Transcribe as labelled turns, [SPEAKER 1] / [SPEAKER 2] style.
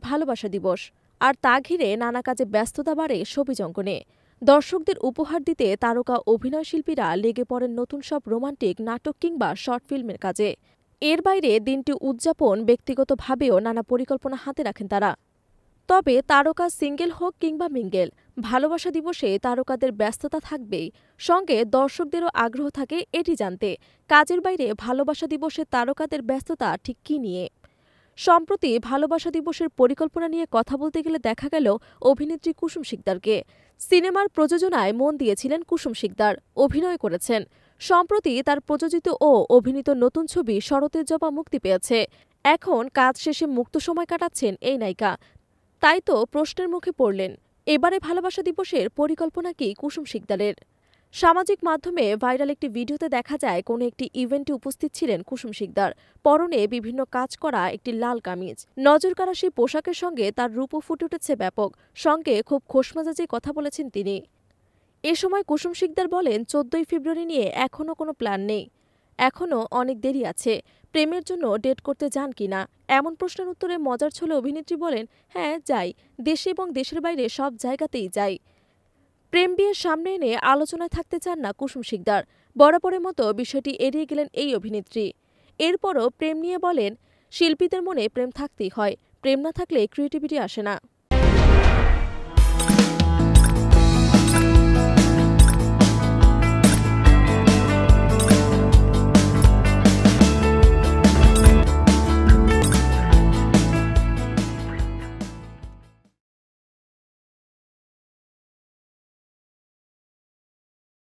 [SPEAKER 1] ভালোবাসা দিবস, আর তা ঘিরে নানা কাজে ব্যস্ততা বাড়ে ছবিজ অঙ্গনে। দর্শকদের উপহার দিতে তারকা অভিনয়শিল্পীরা লেগে পড়েন নতুন সব রোমান্টিক নাটক কিংবা শর্ট ফিল্মের কাজে। এর বাইরে দিনটি উদযাপন ব্যক্তিগতভাবেও নানা পরিকল্পনা হাতে রাখেন তারা। তবে তারকা সিঙ্গেল হোক কিংবা মিঙ্গেল, ভালোবাসা দিবসে তারকাদের ব্যস্ততা থাকবেই, সঙ্গে দর্শকদেরও আগ্রহ থাকে এটি জানতে কাজের বাইরে ভালোবাসা দিবসে তারকাদের ব্যস্ততা ঠিক কী নিয়ে। সম্প্রতি ভালোবাসা দিবসের পরিকল্পনা নিয়ে কথা বলতে গেলে দেখা গেল অভিনেত্রী কুসুম শিকদারকে। সিনেমার প্রযোজনায় মন দিয়েছিলেন কুসুম শিকদার, অভিনয় করেছেন। সম্প্রতি তার প্রযোজিত ও অভিনীত নতুন ছবি শরতের জবা মুক্তি পেয়েছে। এখন কাজ শেষে মুক্ত সময় কাটাচ্ছেন এই নায়িকা। তাই তো প্রশ্নের মুখে পড়লেন, এবারে ভালোবাসা দিবসের পরিকল্পনা কি কুসুম শিকদারের? সামাজিক মাধ্যমে ভাইরাল একটি ভিডিওতে দেখা যায় কোনো একটি ইভেন্টে উপস্থিত ছিলেন কুসুম শিকদার। পরনে বিভিন্ন কাজ করা একটি লাল কামিজ, নজরকাড়া সেই পোশাকের সঙ্গে তার রূপও ফুটে উঠেছে ব্যাপক। সঙ্গে খুব খোশমেজাজে কথা বলেছেন তিনি। এ সময় কুসুম শিকদার বলেন, 14ই ফেব্রুয়ারি নিয়ে এখনও কোনো প্ল্যান নেই, এখনও অনেক দেরি আছে। প্রেমের জন্য ডেট করতে যান কিনা এমন প্রশ্নের উত্তরে মজার ছলে অভিনেত্রী বলেন, হ্যাঁ যাই, দেশে এবং দেশের বাইরে সব জায়গাতেই যাই। প্রেম বিয়ের সামনে এনে আলোচনায় থাকতে চান না কুসুম শিকদার। বরাবরের মতো বিষয়টি এড়িয়ে গেলেন এই অভিনেত্রী। এরপরও প্রেম নিয়ে বলেন, শিল্পীদের মনে প্রেম থাকতেই হয়, প্রেম না থাকলে ক্রিয়েটিভিটি আসে না।